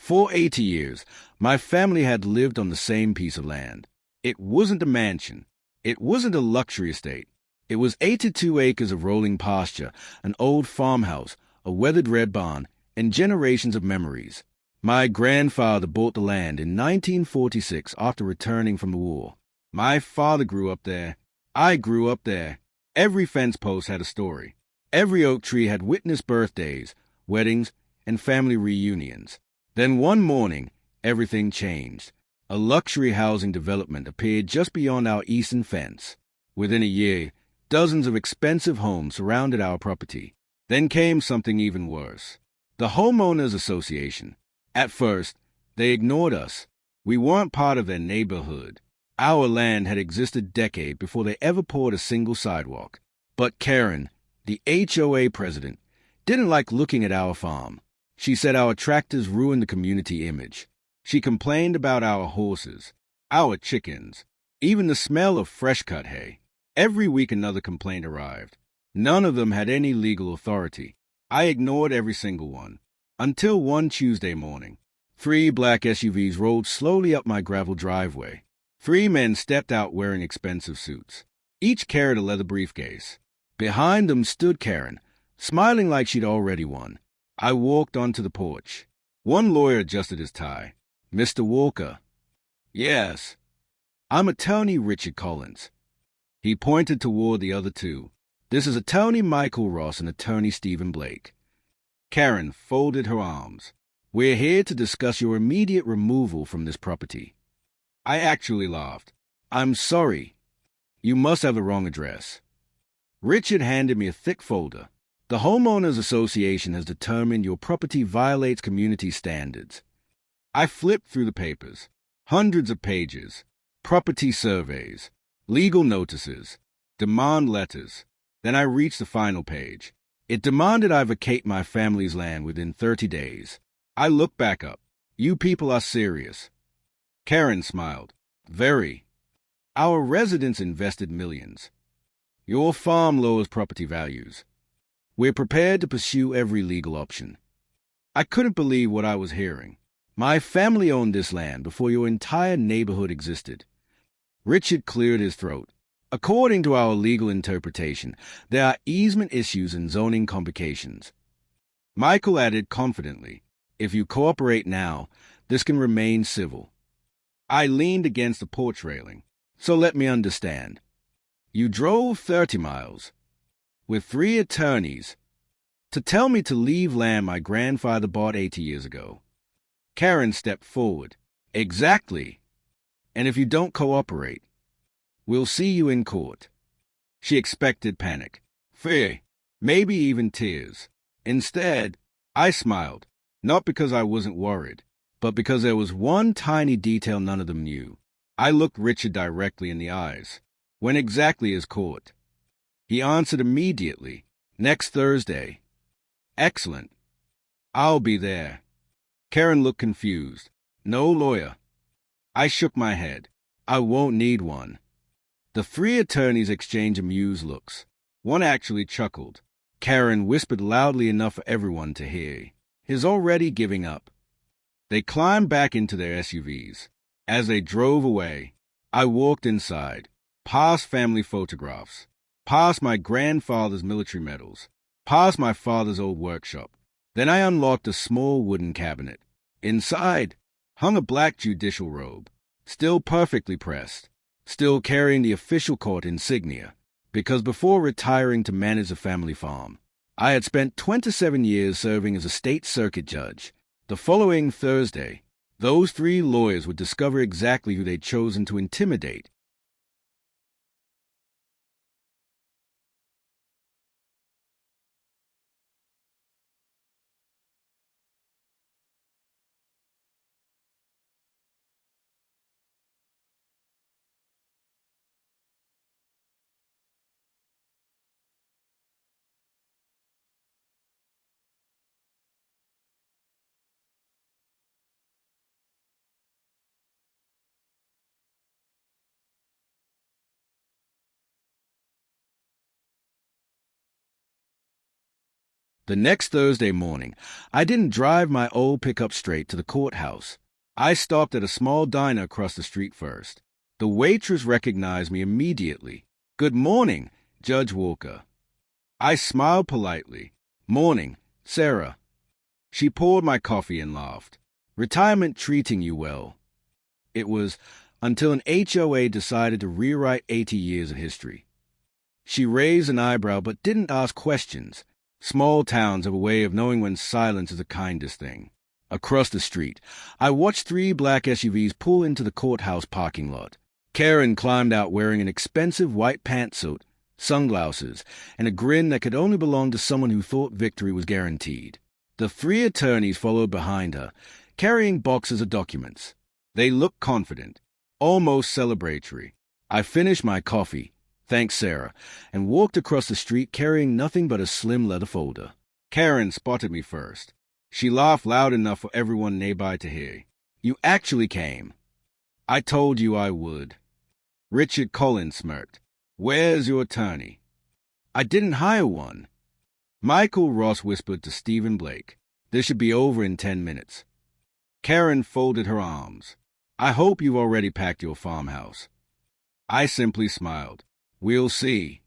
For 80 years, my family had lived on the same piece of land. It wasn't a mansion. It wasn't a luxury estate. It was 82 acres of rolling pasture, an old farmhouse, a weathered red barn, and generations of memories. My grandfather bought the land in 1946 after returning from the war. My father grew up there. I grew up there. Every fence post had a story. Every oak tree had witnessed birthdays, weddings, and family reunions. Then one morning, everything changed. A luxury housing development appeared just beyond our eastern fence. Within a year, dozens of expensive homes surrounded our property. Then came something even worse. The Homeowners Association. At first, they ignored us. We weren't part of their neighborhood. Our land had existed decades before they ever poured a single sidewalk. But Karen, the HOA president, didn't like looking at our farm. She said our tractors ruined the community image. She complained about our horses, our chickens, even the smell of fresh-cut hay. Every week another complaint arrived. None of them had any legal authority. I ignored every single one. Until one Tuesday morning, 3 black SUVs rolled slowly up my gravel driveway. 3 men stepped out wearing expensive suits. Each carried a leather briefcase. Behind them stood Karen, smiling like she'd already won. I walked onto the porch. One lawyer adjusted his tie. "Mr. Walker." "Yes." "I'm attorney Richard Collins." He pointed toward the other 2. "This is attorney Michael Ross and attorney Stephen Blake." Karen folded her arms. "We're here to discuss your immediate removal from this property." I actually laughed. "I'm sorry. You must have the wrong address." Richard handed me a thick folder. "The Homeowners Association has determined your property violates community standards." I flipped through the papers. Hundreds of pages. Property surveys. Legal notices. Demand letters. Then I reached the final page. It demanded I vacate my family's land within 30 days. I looked back up. "You people are serious." Karen smiled. "Very. Our residents invested millions. Your farm lowers property values. We're prepared to pursue every legal option." I couldn't believe what I was hearing. My family owned this land before your entire neighborhood existed. Richard cleared his throat. "According to our legal interpretation, there are easement issues and zoning complications." Michael added confidently, "If you cooperate now, this can remain civil." I leaned against the porch railing. "So let me understand. You drove 30 miles with 3 attorneys to tell me to leave land my grandfather bought 80 years ago." Karen stepped forward. "Exactly. And if you don't cooperate, we'll see you in court." She expected panic, fear, maybe even tears. Instead, I smiled, not because I wasn't worried, but because there was one tiny detail none of them knew. I looked Richard directly in the eyes. "When exactly is court?" He answered immediately. "Next Thursday." "Excellent. I'll be there." Karen looked confused. "No lawyer." I shook my head. "I won't need one." The 3 attorneys exchanged amused looks. One actually chuckled. Karen whispered loudly enough for everyone to hear. "He's already giving up." They climbed back into their SUVs. As they drove away, I walked inside, past family photographs, past my grandfather's military medals, past my father's old workshop. Then I unlocked a small wooden cabinet. Inside hung a black judicial robe, still perfectly pressed, still carrying the official court insignia, because before retiring to manage the family farm, I had spent 27 years serving as a state circuit judge. The following Thursday, those 3 lawyers would discover exactly who they'd chosen to intimidate The next Thursday morning, I didn't drive my old pickup straight to the courthouse. I stopped at a small diner across the street first. The waitress recognized me immediately. "Good morning, Judge Walker." I smiled politely. "Morning, Sarah." She poured my coffee and laughed. "Retirement treating you well." It was until an HOA decided to rewrite 80 years of history. She raised an eyebrow but didn't ask questions. Small towns have a way of knowing when silence is the kindest thing. Across the street, I watched 3 black SUVs pull into the courthouse parking lot. Karen climbed out wearing an expensive white pantsuit, sunglasses, and a grin that could only belong to someone who thought victory was guaranteed. The 3 attorneys followed behind her, carrying boxes of documents. They looked confident, almost celebratory. I finished my coffee, thanks Sarah, and walked across the street carrying nothing but a slim leather folder. Karen spotted me first. She laughed loud enough for everyone nearby to hear. "You actually came." "I told you I would." Richard Collins smirked. "Where's your attorney?" "I didn't hire one." Michael Ross whispered to Stephen Blake. "This should be over in 10 minutes." Karen folded her arms. "I hope you've already packed your farmhouse." I simply smiled. "We'll see."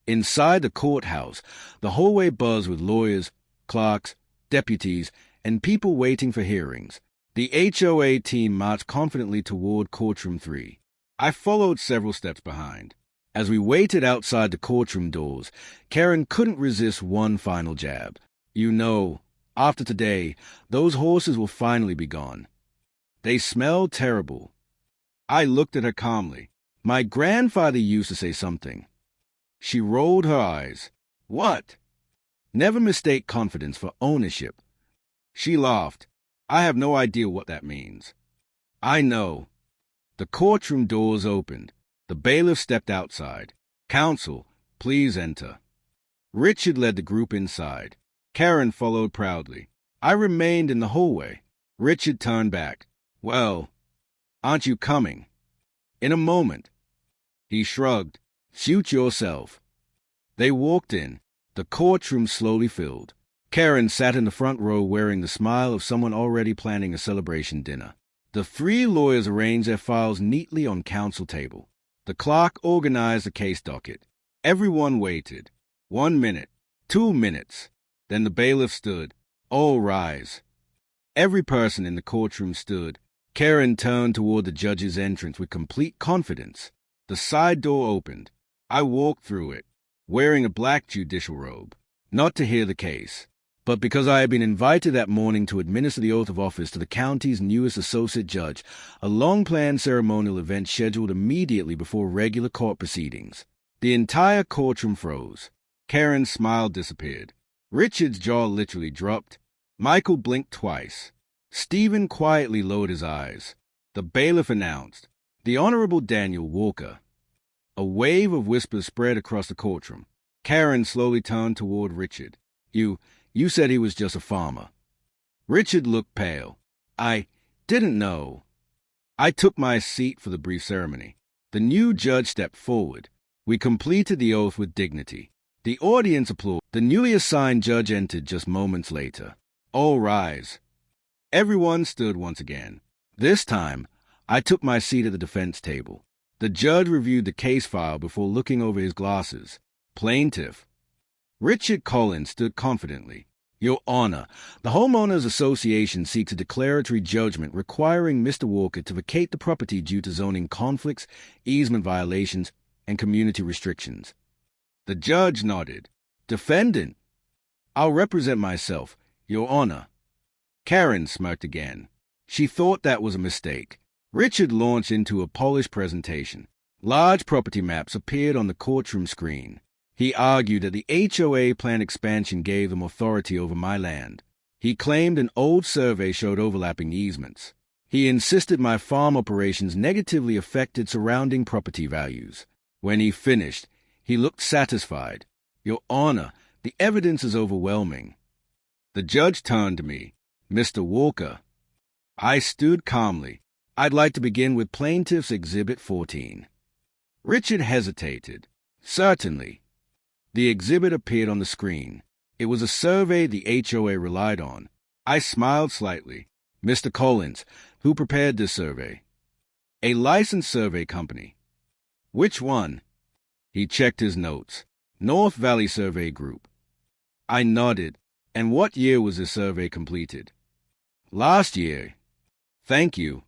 Inside the courthouse, the hallway buzzed with lawyers, clerks, deputies, and people waiting for hearings. The HOA team marched confidently toward Courtroom 3. I followed several steps behind. As we waited outside the courtroom doors, Karen couldn't resist one final jab. "You know, after today, those horses will finally be gone. They smell terrible." I looked at her calmly. "My grandfather used to say something." She rolled her eyes. "What?" "Never mistake confidence for ownership." She laughed. "I have no idea what that means." "I know." The courtroom doors opened. The bailiff stepped outside. "Counsel, please enter." Richard led the group inside. Karen followed proudly. I remained in the hallway. Richard turned back. "Well, aren't you coming?" "In a moment." He shrugged. "Suit yourself." They walked in. The courtroom slowly filled. Karen sat in the front row wearing the smile of someone already planning a celebration dinner. The 3 lawyers arranged their files neatly on counsel table. The clerk organized the case docket. Everyone waited. 1 minute, 2 minutes. Then the bailiff stood. "All rise." Every person in the courtroom stood. Karen turned toward the judge's entrance with complete confidence. The side door opened. I walked through it, wearing a black judicial robe, not to hear the case, but because I had been invited that morning to administer the oath of office to the county's newest associate judge, a long-planned ceremonial event scheduled immediately before regular court proceedings. The entire courtroom froze. Karen's smile disappeared. Richard's jaw literally dropped. Michael blinked twice. Stephen quietly lowered his eyes. The bailiff announced, "The Honorable Daniel Walker." A wave of whispers spread across the courtroom. Karen slowly turned toward Richard. You said he was just a farmer." Richard looked pale. "I didn't know." I took my seat for the brief ceremony. The new judge stepped forward. We completed the oath with dignity. The audience applauded. The newly assigned judge entered just moments later. "All rise." Everyone stood once again. This time, I took my seat at the defense table. The judge reviewed the case file before looking over his glasses. Plaintiff. Richard Collins stood confidently. "Your Honor, the Homeowners Association seeks a declaratory judgment requiring Mr. Walker to vacate the property due to zoning conflicts, easement violations, and community restrictions." The judge nodded. "Defendant." "I'll represent myself, Your Honor." Karen smirked again. She thought that was a mistake. Richard launched into a polished presentation. Large property maps appeared on the courtroom screen. He argued that the HOA plan expansion gave them authority over my land. He claimed an old survey showed overlapping easements. He insisted my farm operations negatively affected surrounding property values. When he finished, he looked satisfied. "Your Honor, the evidence is overwhelming." The judge turned to me. "Mr. Walker." I stood calmly. "I'd like to begin with Plaintiff's Exhibit 14. Richard hesitated. "Certainly." The exhibit appeared on the screen. It was a survey the HOA relied on. I smiled slightly. Mr. Collins, who prepared this survey? A licensed survey company. Which one? He checked his notes. North Valley Survey Group. I nodded. And what year was this survey completed? Last year. Thank you.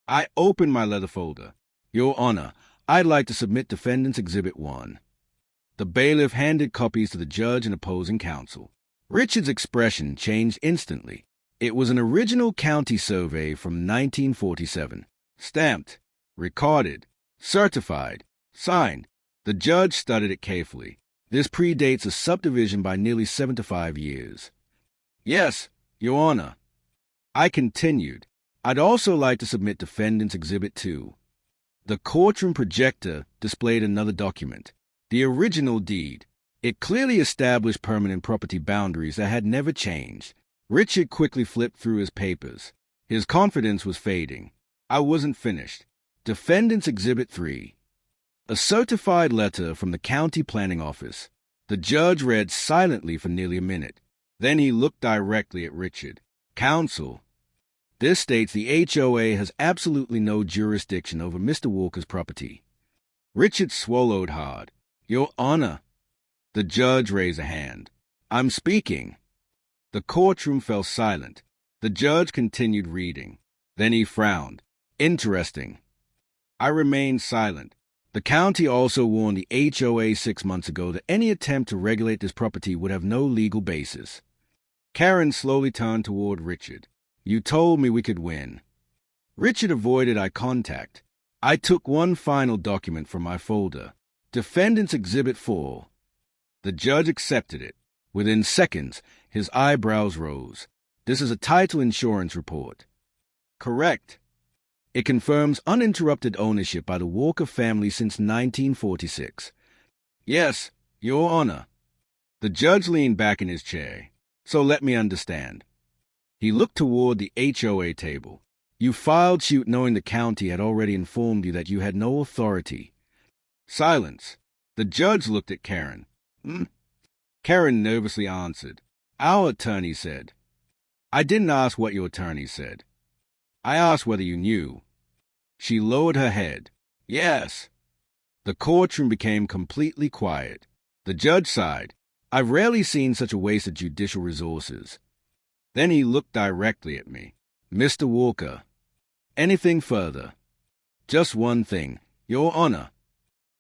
I opened my leather folder. Your Honor, I'd like to submit Defendant's Exhibit 1. The bailiff handed copies to the judge and opposing counsel. Richard's expression changed instantly. It was an original county survey from 1947. Stamped, recorded, certified, signed. The judge studied it carefully. This predates a subdivision by nearly 75 years. Yes, Your Honor. I continued. I'd also like to submit Defendant's Exhibit 2. The courtroom projector displayed another document, the original deed. It clearly established permanent property boundaries that had never changed. Richard quickly flipped through his papers. His confidence was fading. I wasn't finished. Defendant's Exhibit 3. A certified letter from the county planning office. The judge read silently for nearly a minute. Then he looked directly at Richard. Counsel. This states the HOA has absolutely no jurisdiction over Mr. Walker's property. Richard swallowed hard. Your Honor. The judge raised a hand. I'm speaking. The courtroom fell silent. The judge continued reading. Then he frowned. Interesting. I remained silent. The county also warned the HOA 6 months ago that any attempt to regulate this property would have no legal basis. Karen slowly turned toward Richard. You told me we could win. Richard avoided eye contact. I took one final document from my folder. Defendant's Exhibit 4. The judge accepted it. Within seconds, his eyebrows rose. This is a title insurance report. Correct. It confirms uninterrupted ownership by the Walker family since 1946. Yes, Your Honor. The judge leaned back in his chair. So let me understand. He looked toward the HOA table. You filed suit knowing the county had already informed you that you had no authority. Silence. The judge looked at Karen. Karen nervously answered. Our attorney said. I didn't ask what your attorney said. I asked whether you knew. She lowered her head. Yes. The courtroom became completely quiet. The judge sighed. I've rarely seen such a waste of judicial resources. Then he looked directly at me. Mr. Walker. Anything further? Just one thing, Your Honor.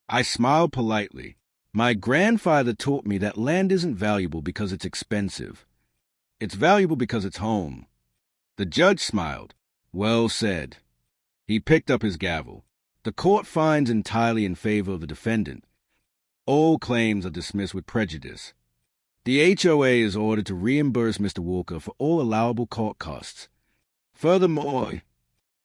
I smiled politely. My grandfather taught me that land isn't valuable because it's expensive. It's valuable because it's home. The judge smiled. Well said. He picked up his gavel. The court finds entirely in favor of the defendant. All claims are dismissed with prejudice. The HOA is ordered to reimburse Mr. Walker for all allowable court costs. Furthermore,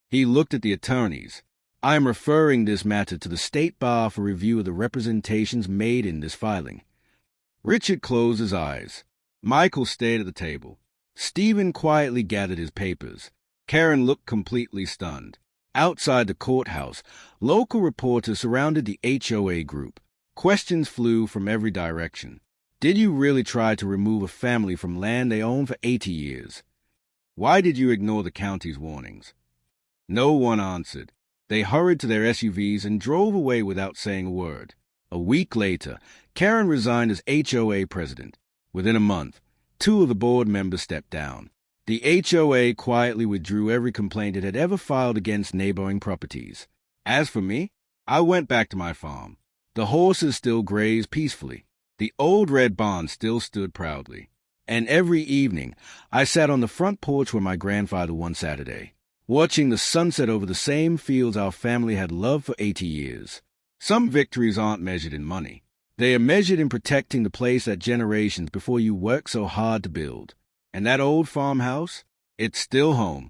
he looked at the attorneys. I am referring this matter to the State Bar for review of the representations made in this filing. Richard closed his eyes. Michael stayed at the table. Stephen quietly gathered his papers. Karen looked completely stunned. Outside the courthouse, local reporters surrounded the HOA group. Questions flew from every direction. Did you really try to remove a family from land they owned for 80 years? Why did you ignore the county's warnings? No one answered. They hurried to their SUVs and drove away without saying a word. A week later, Karen resigned as HOA president. Within a month, 2 of the board members stepped down. The HOA quietly withdrew every complaint it had ever filed against neighboring properties. As for me, I went back to my farm. The horses still grazed peacefully. The old red barn still stood proudly. And every evening, I sat on the front porch where my grandfather one Saturday, watching the sunset over the same fields our family had loved for 80 years. Some victories aren't measured in money. They are measured in protecting the place that generations before you worked so hard to build. And that old farmhouse? It's still home.